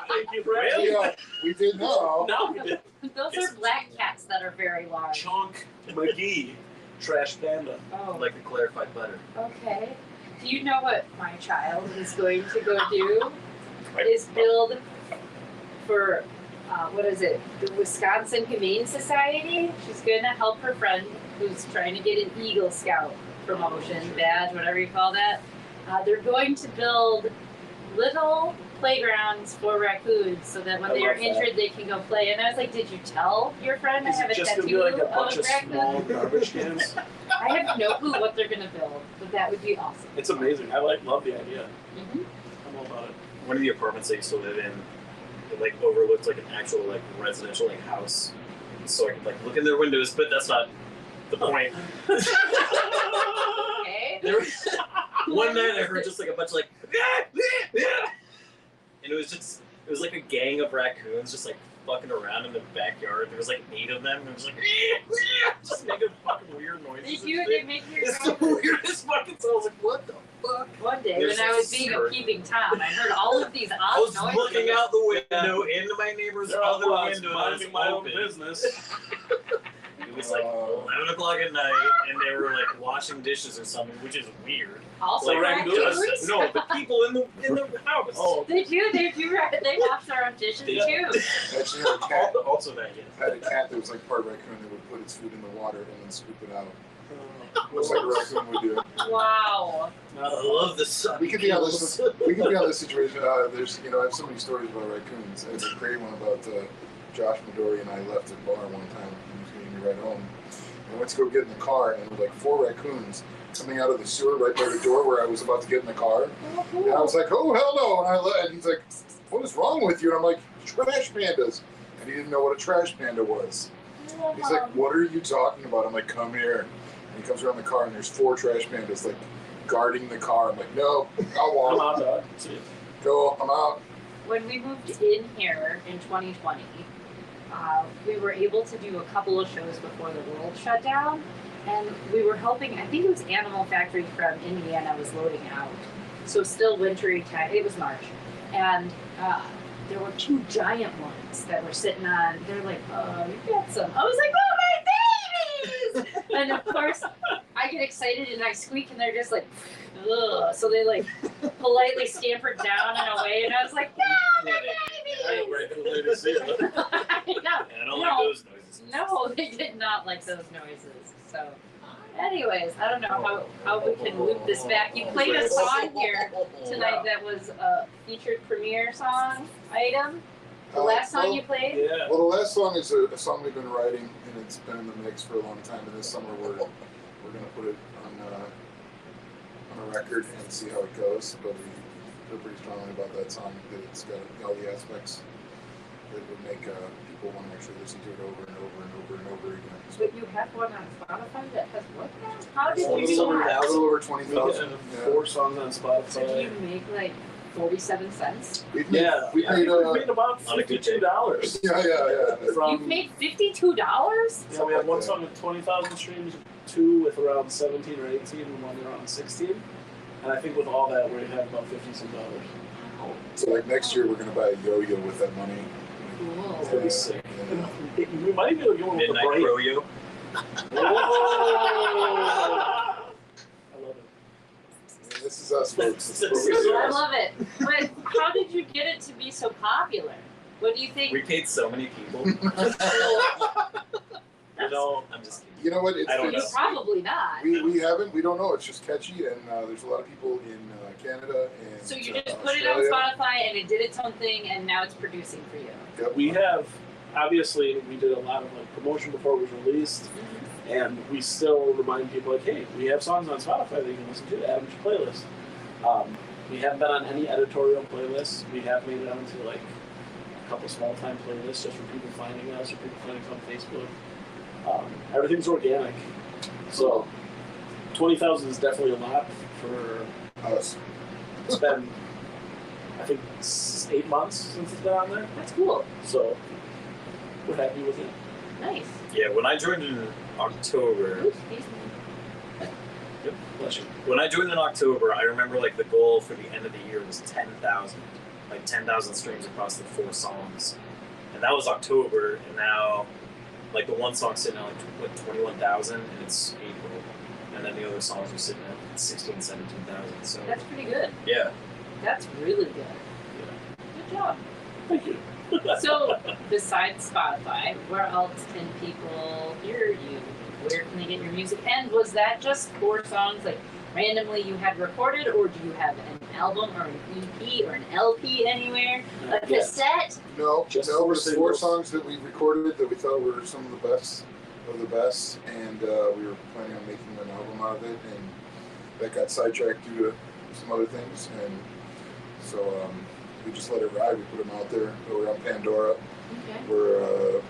Thank you for asking. Yeah, we did know. No, we did. Those are black cats that are very large. Chunk McGee Trash Panda. Oh, Like the clarified butter. okay. Do you know what my child is going to go do? Is build for, what is it, the Wisconsin Humane Society. She's going to help her friend who's trying to get an Eagle Scout promotion, badge, whatever you call that. They're going to build little playgrounds for raccoons so that when I they are love that. injured, they can go play. And I was like, did you tell your friend I Is have it a just going to tattoo be like a bunch of of small raccoon? garbage cans? I have no clue what they're going to build, but that would be awesome. It's amazing. I love the idea. Mm-hmm. I'm all about it. One of the apartments I used to live in, it like overlooked like an actual like residential like house, so I could like look in their windows. But that's not the point. Okay. There was, one night I heard just like a bunch of like, and it was like a gang of raccoons just like fucking around in the backyard. There was like 8 of them, and it was like just making fucking weird noises. They and do, shit. they make your It's the weirdest fucking sound. I was like, what the fuck? One day There's when I was being a skirt. peeping Tom, I heard all of these I odd was noises. looking out the window into my neighbor's They're all other lost, window that was minding my own open. business. It was like 11 o'clock at night, and they were like washing dishes or something, which is weird. Also Like raccoons? raccoons. No, the people in the house. Oh, They do. They wash their own dishes They- too. Actually, had a cat. Also that, yes. Had a cat that was like part raccoon that would put its food in the water and then scoop it out. Looks like a raccoon would do. Wow. I love the sun. We could be on this. We could be on this situation. There's, I have so many stories about raccoons. I have a great one about Josh Midori and I left a bar one time. He was getting me right home. I went to go get in the car, and there were like 4 raccoons coming out of the sewer right by the door where I was about to get in the car. And I was like, "Oh hell no!" And he's like, "What is wrong with you?" And I'm like, "Trash pandas." And he didn't know what a trash panda was. He's like, "What are you talking about?" I'm like, "Come here." And he comes around the car, and there's 4 trash pandas like guarding the car. I'm like, "No, I'll I'm walk. out, dog. See it. Go, I'm out." When we moved in here in 2020, we were able to do a couple of shows before the world shut down, and we were helping. I think it was Animal Factory from Indiana was loading out, so still wintry time. It was March, and there were 2 giant ones that were sitting on. They're like, you got some. I was like, oh my babies! And of course, I get excited and I squeak, and they're just like, ugh. So they like politely scampered down and away, and I was like, no, they're I babies! regularly see it. I know. Yeah, I don't No. like those noises. No, they did not like those noises. So, anyways, I don't know how we can loop this back. You played a song here tonight that was a featured premiere song item. The last song you played? Yeah. Well, the last song is a song we've been writing, and it's been in the mix for a long time. And this summer we're gonna put it on a record and see how it goes. But we feel pretty strongly about that song. That it's got all the aspects that would make people want to actually listen to it over and over and over and over again. So, But you have one on Spotify that has what now? How did A you little do over that? a little over We 20,000. have 4 songs on Spotify. So do you make like 47 cents? We've made, Yeah, we I paid. think we made about On a good day. $52 Yeah. from. You've made $52? Yeah, we have one song with 20,000 streams, 2 with around 17 or 18, and 1 around 16. And I think with all that, we have about $50 some. So like next year we're gonna buy a yo-yo with that money. Cool. It's gonna be sick. Yeah. We might be able to get one with the Midnight brain. Froyo. I love it. This is us, folks. This is what we I do. love it. But how did you get it to be so popular? What do you think? We paid so many people. You know, I'm just kidding. You know what? I don't know. Probably not. We haven't. We don't know. It's just catchy, and there's a lot of people in Canada and So you just put it on Australia. Spotify and it did its own thing and now it's producing for you. Yep. we have, obviously, we did a lot of like promotion before it was released. And we still remind people like, hey, we have songs on Spotify that you can listen to. Add them to your playlist. We haven't been on any editorial playlists. We have made it onto like a couple small time playlists just for people finding us or people finding us on Facebook. Everything's organic. So 20,000 is definitely a lot for Us. It's been, I think, 8 months since it's been on there. That's cool. So we're happy with it. Nice. Yeah, when I joined in October, Ooh, excuse me. Yep. Bless you. when I joined in October, I remember like the goal for the end of the year was 10,000, like 10,000 streams across the 4 songs, and that was October. And now, like the one song's sitting at like 21,000, and it's April, and then the other songs are sitting at 16, 17,000. So That's pretty good. yeah, That's really good. Yeah. Good job. Thank you. So, besides Spotify, where else can people hear you? Where can they get your music? And was that just 4 songs, like randomly you had recorded, or do you have an album or an EP or an LP anywhere? A Yeah. cassette? No, Just no, 4 there's 4 singles. songs that we recorded that we thought were some of the best, and we were planning on making an album out of it, and that got sidetracked due to some other things, and so we just let it ride. We put them out there. We're on Pandora. Okay. We're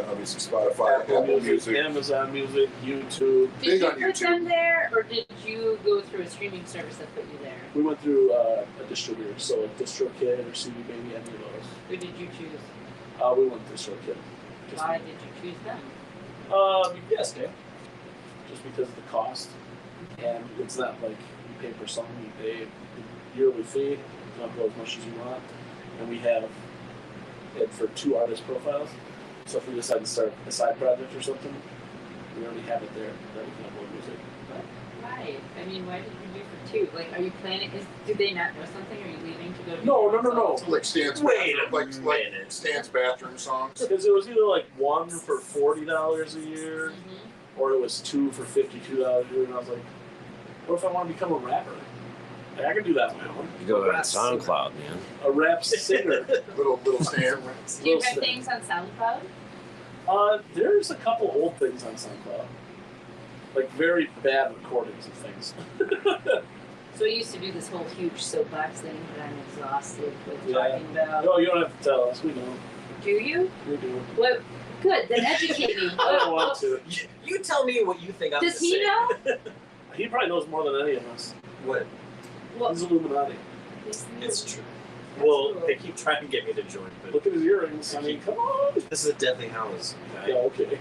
obviously Spotify, Apple Music. Amazon Music, YouTube. Did Big you on put YouTube. them there, or did you go through a streaming service that put you there? We went through a distributor, so like DistroKid or CD Baby, any of those. Who did you choose? We went DistroKid. Just, Why did you choose them? yes, okay. Just because of the cost, and it's not like you pay per song. You pay a yearly fee. You can upload as much as you want, and we have it for 2 artist profiles. So if we decide to start a side project or something, we already have it there that we can upload music. Why? I mean, why did you do for 2? Like, are you planning? Do they not know something? Are you leaving to go? Do No, your no, no, own no. song? Like Stan's Wait a bathroom, like minute. Stan's bathroom songs. Because it was either like 1 for $40 a year, Mhm. or it was 2 for $52 a year, and I was like, what if I want to become a rapper? Like, I can do that on my own. You go on SoundCloud, man. A rap singer. Little Stan. Do you have things on SoundCloud? There's a couple old things on SoundCloud. Like very bad recordings of things. So I used to do this whole huge soapbox thing, but I'm exhausted with Yeah. talking about. No, you don't have to tell us. We know. Do you? We do. What? Good. Then educate me. I don't want to. you tell me what you think I'm Does gonna he say. know? He probably knows more than any of us. What? What? He's Illuminati. It's true. That's Well, cool. they keep trying to get me to join, but Look at his earrings. I mean, come on. this is a deadly house. Yeah, Okay? okay.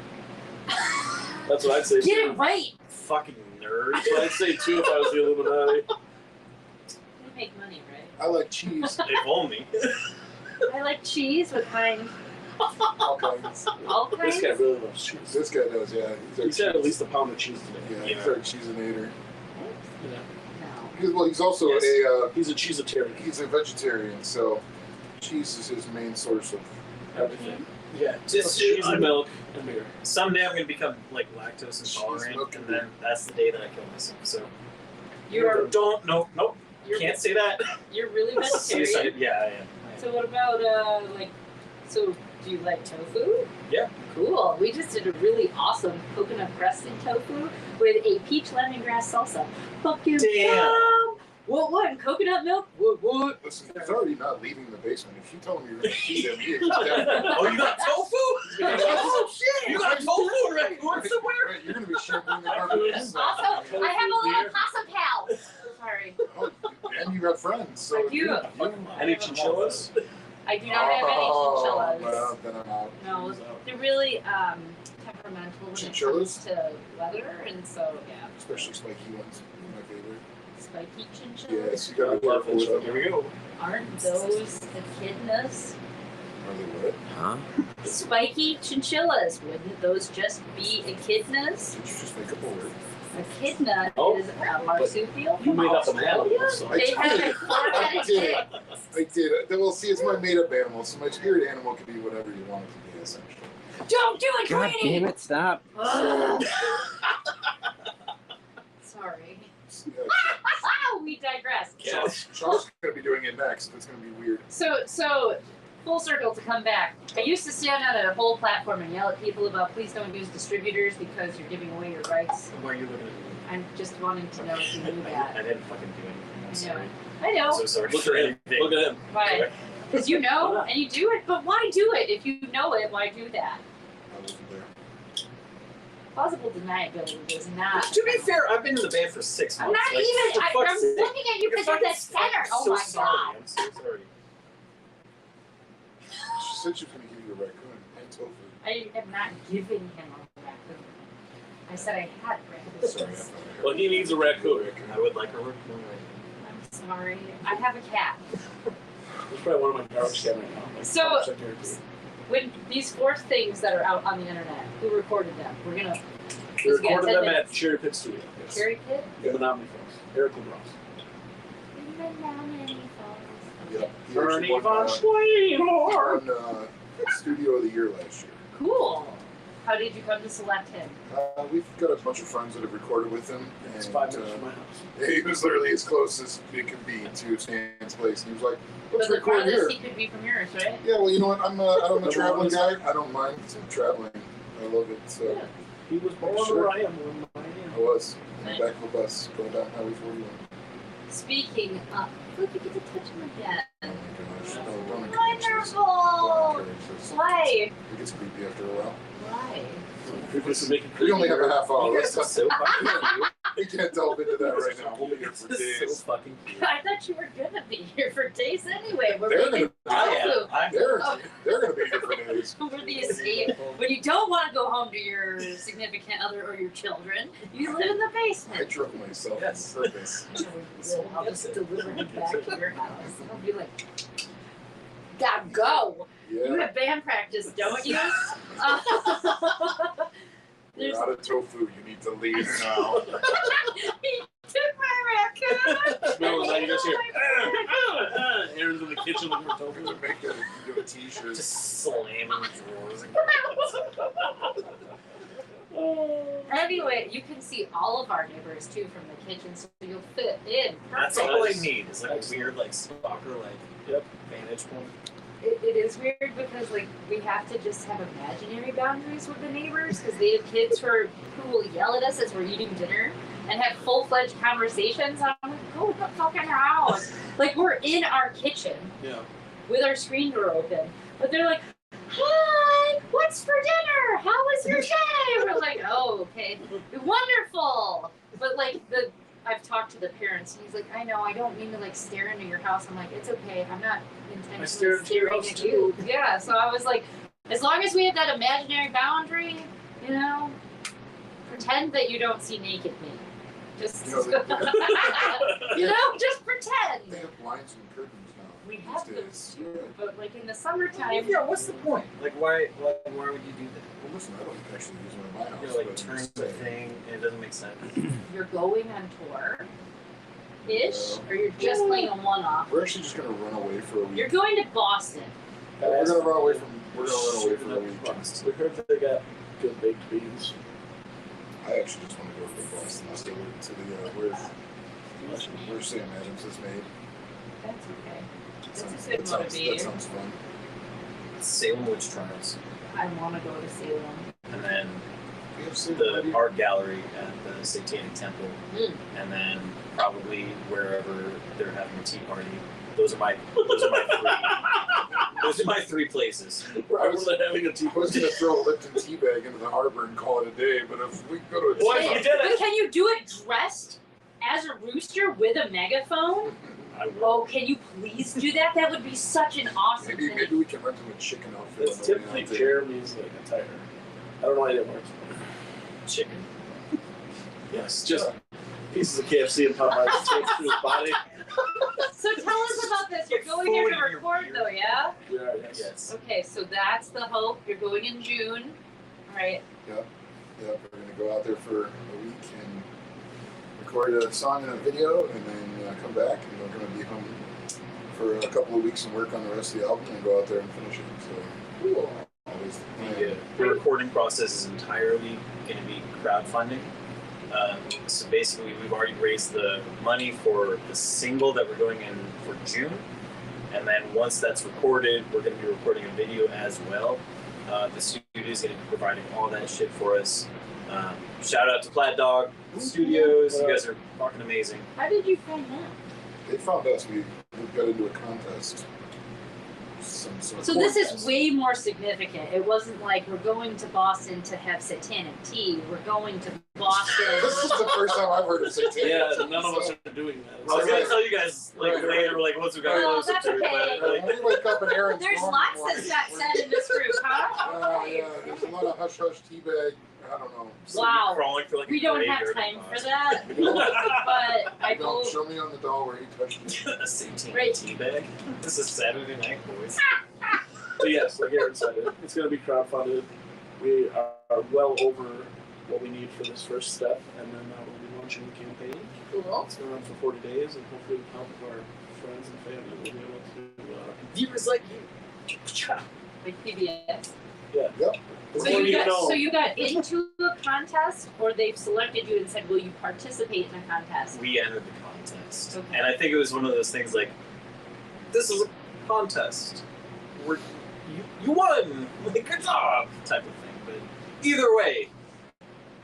That's what I'd say. Get too. it right. Fucking nerd. That's what I'd say too if I was the Illuminati. You make money, right? I like cheese. If only. I like cheese with kind. All kinds. All kinds. This guy really loves cheese. This guy does, yeah. He said at least a pound of cheese today. Yeah, he's our cheesinator. Yeah. No. Well, he's also Yes. He's a cheesetarian. he's a vegetarian, so cheese is his main source of. Everything. Yeah. Just cheese I'm- and milk and beer. Someday I'm gonna become like lactose intolerant, milk, and and then that's the day that I kill myself. So You're nope. you're Can't say that. You're really vegetarian. Suicide. Yeah, I am. So what about like? So do you like tofu? Yeah. Cool. We just did a really awesome coconut crusted tofu with a peach lemongrass salsa. Fucking Damn. bomb! What? Coconut milk? What? Listen, he's already not leaving the basement. If you tell him you're going to feed him, he expects Oh, you got tofu? Oh shit! You got tofu in Raccoon somewhere? Right, you're going to be shipping the garbage. Also, I have a little possum pal. Sorry. Oh, and you got friends. So I do. Any chinchillas? I do not have any chinchillas. Well, then I'm out. No, they're really temperamental when Chinchillas? it comes to weather, and so yeah, Especially spiky ones. My favorite. spiky chinchillas. Yes, you got to be careful with them. Here we go. Aren't those echidnas? Are they what? Huh? Spiky chinchillas. Wouldn't those just be echidnas? Did you just make up a word? Echidna Oh, is a marsupial You from made up an Australia. animal, so. They have a I four-headed did. dick. I did. Well, see, it's my made-up animal, so my spirit animal can be whatever you want it to be, essentially. Don't do it, God Queenie! damn it, stop. Ugh. Sorry. Yeah, We digress. Sean's going to be doing it next. It's going to be weird. So, full circle to come back. I used to stand on a whole platform and yell at people about please don't use distributors because you're giving away your rights. Why are you looking at me? I'm just wanting to know if you knew I that. didn't fucking do anything. I'm I know. sorry. I know. So sorry Look for at him. anything. Look at him. Right. Because you know, and you do it, but why do it? If you know it, why do that? I wasn't there. Plausible deniability does not. To be fair, I've been in the band for 6 months. I'm not Like, even. for I'm fuck's sake. looking at you because you're the center. Oh so my sorry. god. I'm so sorry. She said she was going to give you a raccoon and tofu. I am not giving him a raccoon. I said I had Sorry, I raccoons. thought I heard. Well, he needs a raccoon. I would like a raccoon. I'm sorry. I have a cat. There's probably one of my garbage can right now. Like, So- check your feet. When these 4 things that are out on the internet, who recorded them? We're gonna. We Just get recorded 10 them minutes. at Cherry Pit Studio. Yes. Cherry Pit? The Menominee folks. Eric and Ross. Yeah, he Ernie actually won, Von Schweinhorn. won Studio of the Year last year. Cool. How did you come to select him? We've got a bunch of friends that have recorded with him, and It's 5 minutes from my house. he was literally as close as it could be to Stan's place. And he was like, "Let's But the record here." farthest he could be from yours, right? Yeah, well, you know what? I'm a The traveling longest- guy. I don't mind traveling. I love it. So Yeah. He was born Sure. where I am. Where I am. I was in the back of a bus going down Highway 41. Speaking of, look, you get to touch him again. Oh my gosh! No, don't encourage this. Wonderful. Don't encourage this. Why? It gets creepy after a while. Why? We're supposed to make it We only have a half hour. You Let's guys are not, so fucking cute. we can't delve into that right now. We'll be here for This is days. so fucking cute. I thought you were gonna be here for days anyway. We're They're making I tofu. am. I'm They're going to be here for days. We're the escape. When you don't want to go home to your significant other or your children, you live in the I basement. drove myself Yes. on purpose. I'll just deliver him back to your house. I'll be like, gotta go. You Yeah, have band practice, don't you? you're There's out of tofu. You need to leave now. he took my raccoon. Smell is how you just hear. Oh my God. Aaron's in the kitchen looking for tofu. We're gonna make that into a t-shirt. just slamming drawers. Anyway, you can see all of our neighbors too from the kitchen, so you'll fit in. That's perfect. all I need. Is like a weird, like stalker, like vantage point. It is weird because like we have to just have imaginary boundaries with the neighbors because they have kids who will yell at us as we're eating dinner and have full-fledged conversations. I'm like, go to the fucking house. Like we're in our kitchen Yeah. with our screen door open, but they're like, hi, what's for dinner? How was your day? We're like, oh, okay, wonderful. But like I've talked to the parents, and he's like, I know, I don't mean to like stare into your house. I'm like, it's okay, I'm not I stare intentionally into your staring house, at you. Yeah, so I was like, as long as we have that imaginary boundary, you know, pretend that you don't see naked me. Just, You know, you know, just pretend. They have blinds and curtains now. We these have days. those too, but like in the summertime, Yeah, what's the point? Like, why would you do that? Well, listen, I don't actually use them in my house. You're like but turn I'm just the saying. thing, and it doesn't make sense. you're going on tour, ish, or you're just playing a one-off. We're actually just gonna run away for a week. You're going to Boston. We're gonna run away for a week. We heard that they got good baked beans. I actually just want to go for Boston. I'll still wait to the where Sam Adams is made. That's okay. That's a That good sounds motivator. fun. Salem Witch Trials, I want to go to Salem. and then We have Sam the Adams. art gallery at the Satanic Temple, Mm. and then probably wherever they're having a tea party. Those are my those are my three places. I was having a tea I was party. gonna throw a Lipton tea bag into the harbor and call it a day, but if we go to a Boy, tea you party- did But it! can you do it dressed as a rooster with a megaphone? I will. Oh, can you please do that? That would be such an awesome maybe thing. we can rent him a chicken outfit. It's on the way typically out there. Jeremy's like attire. I don't know why it works. Chicken. Yes, just pieces of KFC and Popeyes taped through his body. So tell us about this. You're going here to record though, yeah? Yeah, yes. Yes. Okay, so that's the hope. You're going in June. All right. Yep, we're gonna go out there for a week and record a song and a video, and then come back, and we're gonna be home for a couple of weeks and work on the rest of the album, and go out there and finish it. So Cool. always the plan. The recording process is entirely going to be crowdfunding. So basically, we've already raised the money for the single that we're going in for June, and then once that's recorded, we're going to be recording a video as well. The studio is going to be providing all that shit for us. Shout out to Plaid Dog Studios. You guys are fucking amazing. How did you find that? They found us. We got into a contest. Some sort of So this contest. is way more significant. It wasn't like we're going to Boston to have satanic tea. We're going to Boston. This is the first time I've heard of satanic. Yeah, none of us are doing that. I was gonna tell you guys like later, like once we got Oh, closer that's to it, okay. but like, When we wake up in Aaron's There's dorm lots morning, that's not said in this group, huh? yeah, there's a lot of hush hush teabag. I don't know. Wow. crawling through, like, We a don't have graveyard time in for Boston. that. But I Don't go. show me on the doll where he touched me. A satanic Right. teabag. This is Saturday night, boys. So yes, like Aaron said, it's going to be crowdfunded. We are well over what we need for this first step, and then we'll be launching the campaign. Cool. It's going to run for 40 days, and hopefully with the help of our friends and family, we'll be able to. Viewers like you. Like PBS. Yep. So Before you, know, you got into a contest, or they've selected you and said, "Will you participate in a contest?" We entered the contest, Okay. and I think it was one of those things like, this is a contest. You won. Like, good job, type of thing. But either way,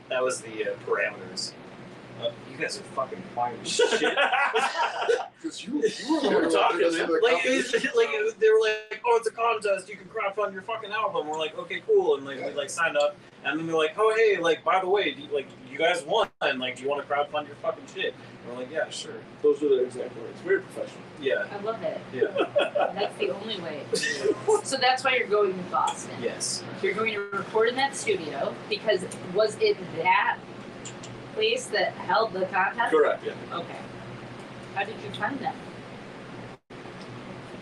that was the parameters. You guys are fucking quiet as shit. Because you were the one You're who talking, wanted us man. into the Like, competition. they were like, oh, it's a contest. You can crowdfund your fucking album. We're like, okay, cool. And like, we like signed up, and then they're like, oh, hey, like, by the way, you guys won. Like, do you want to crowdfund your fucking shit? And we're like, yeah, sure. those are their exact words. Very professional. Yeah, I love it. yeah, That's the only way. So that's why you're going to Boston. yes. You're going to record in that studio because was it that place that held the contest? Correct. Yeah. Okay. How did you find them?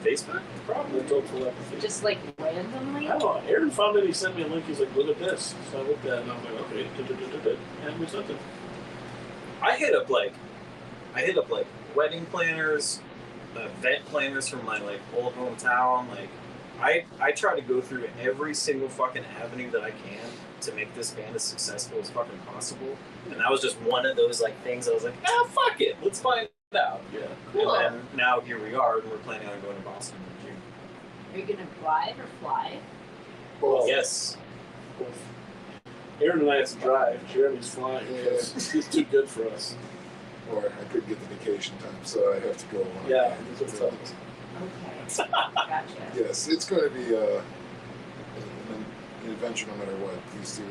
Facebook? Probably total telepathy. Just like randomly? I don't know. Aaron found it. He sent me a link. He's like, look at this. So I looked at it and I was like, okay, and we sent it. I hit up like wedding planners, event planners from my like old hometown. Like, I try to go through every single fucking avenue that I can to make this band as successful as fucking possible. And that was just one of those like things I was like, ah, fuck it, let's find out. Yeah. Cool. And then now here we are, and we're planning on going to Boston in June. Are you going to drive or fly? Both. Yes. Both. Aaron and I have to drive. Jeremy's flying because he's too good for us. Or I couldn't get the vacation time, so I have to go. When I Yeah, can. he's what's up. Okay. Gotcha. Yes, it's going to be an adventure no matter what. These two,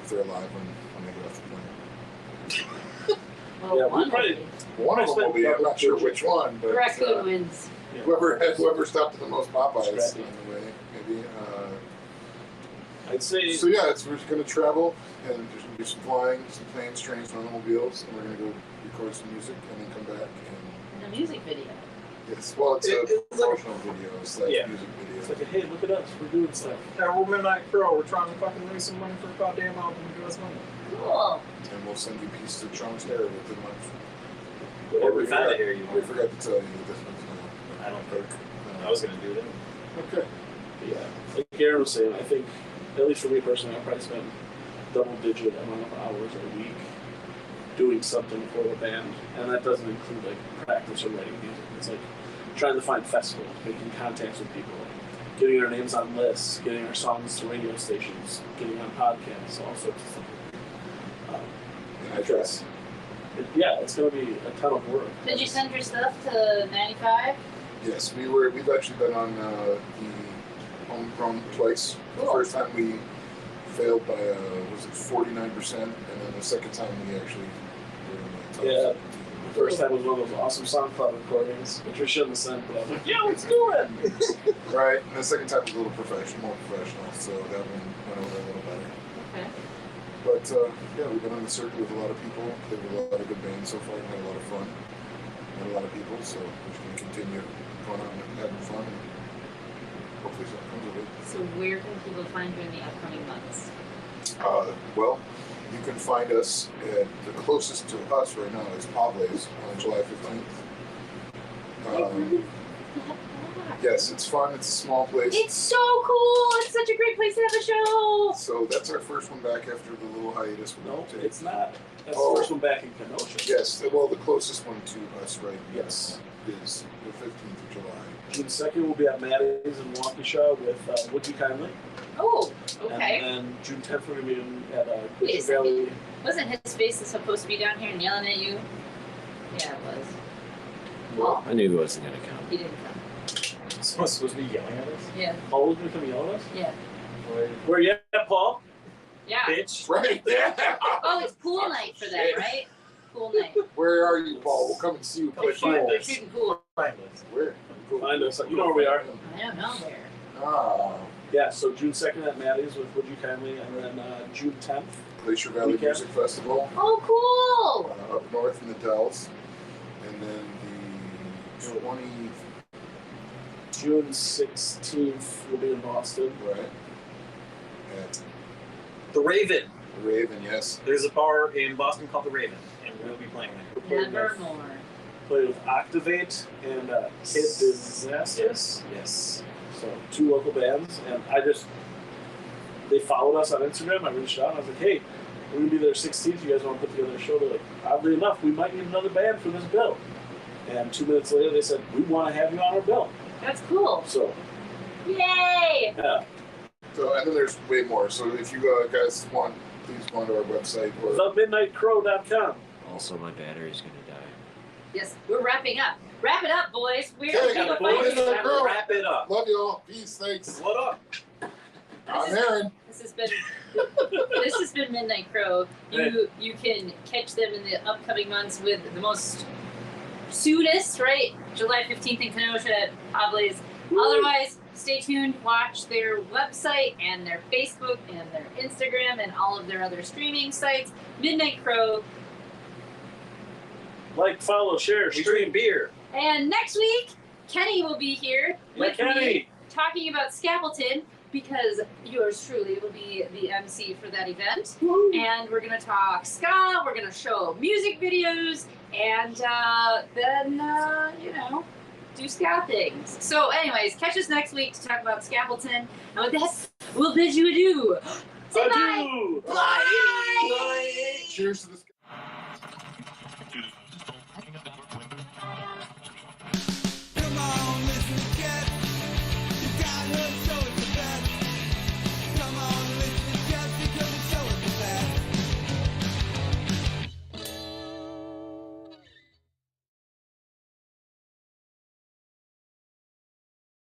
if they're alive when they get off the plane. Well, Yeah, we one probably- will be. One of them will be. I'm not sure which one, but Raccoon wins. whoever stopped at the most Popeyes Scrappy. on the way, maybe. I'd say So yeah, we're just going to travel, and there's going to be some flying, some planes, trains, and automobiles, and we're going to go record some music, and then come back. And In a music video. yes, well, it's a It's like- promotional video, it's Yeah. music video. it's like, hey, look at us. We're doing stuff. Yeah, we're Midnight Crow. We're trying to fucking raise some money for a goddamn album and give us money. Cool. And we'll send you pieces of Trump's hair with the money. What we found it here, you We forgot to tell you that this one's not. I don't think. I was gonna do it. Okay. Yeah. Like Aaron was saying, I think, at least for me personally, I probably spend double-digit amount of hours a week doing something for the band, and that doesn't include like practice or writing music. It's like trying to find festivals, making contacts with people, getting our names on lists, getting our songs to radio stations, getting on podcasts, all sorts of stuff. And I trust. Yeah, it's going to be a ton of work. Did you send your stuff to 95? Yes, we've actually been on the homegrown twice. The Cool. first time we failed by was it 49%, and then the second time we actually were in the top Yeah. 17. The first time was one of those awesome SoundCloud recordings, which we shouldn't have sent, but I was like, yeah, let's do it. Right, and the second time was a little more professional, so that one went over a little better. Okay. But yeah, we've been on the circuit with a lot of people, played with a lot of good bands so far, and had a lot of fun. Met a lot of people, so we're just going to continue going out and having fun, and hopefully something comes of it. So where can people find you in the upcoming months? Well, you can find us at the closest to us right now is Pable's on July 15th. Yes, it's fun. It's a small place. It's so cool! It's such a great place to have a show! So that's our first one back after the little hiatus we No, took. it's not. That's Oh. the first one back in Kenosha. Yes, well, the closest one to us right now Yes. is the 15th of July. June 2nd, we'll be at Maddie's in Waukesha with Would You Kindly. Oh, okay. And then June 10th, we're going to be at Wait a Bishop second. Valley. Wasn't his face supposed to be down here and yelling at you? Yeah, it was. Paul. I knew he wasn't gonna come. He didn't come. Someone's supposed to be yelling at us. Yeah. Paul was going to come yell at us? Yeah. Where you at, Paul? Yeah. Bitch. Right there. Oh, it's pool night for them, right? Pool night. Where are you, Paul? We'll come and see you play Come find pool. We're us. shooting pool. Find us. Where? Find us. You know where we are. I don't know where. Ah, Yeah, so June 2nd at Maddie's with Would You Kindly, and then June 10th. Glacier Valley Weekend. Music Festival Oh, cool! up north in the Dells. And then the 20, June 16th, we'll be in Boston. right? At The Raven. the Raven, yes. There's a bar in Boston called The Raven, and we'll be playing there. Nevermore. Played with Activate and Kid Disasters. Yes. So 2 local bands, and they followed us on Instagram. I reached out and I was like, hey, we're gonna be there 16th. You guys want to put together a show? They're like, oddly enough, we might need another band for this bill. And 2 minutes later, they said, we want to have you on our bill. That's cool. So, Yay! yeah. So, and then there's way more. So if you guys want, please go onto our website. Or TheMidnightCrow.com. Also, my battery's gonna die. Yes, we're wrapping up. Wrap it up, boys. We're Okay, gonna boys. find Time to wrap it up. love y'all. Peace. Thanks. What up? I'm Aaron. This has been Midnight Crow. You can catch them in the upcoming months with the most soonest, right? July 15th in Kenosha at Pable's. Otherwise, stay tuned. Watch their website and their Facebook and their Instagram and all of their other streaming sites. Midnight Crow. Like, follow, share, We stream. drink beer. And next week, Kenny will be here with Kenny. me talking about Scapleton because yours truly will be the MC for that event. Woo. And we're going to talk ska, we're going to show music videos, and then, do ska things. So anyways, catch us next week to talk about Scapleton. And with that, we'll bid you adieu. Say bye. Adieu. Bye. Cheers to this.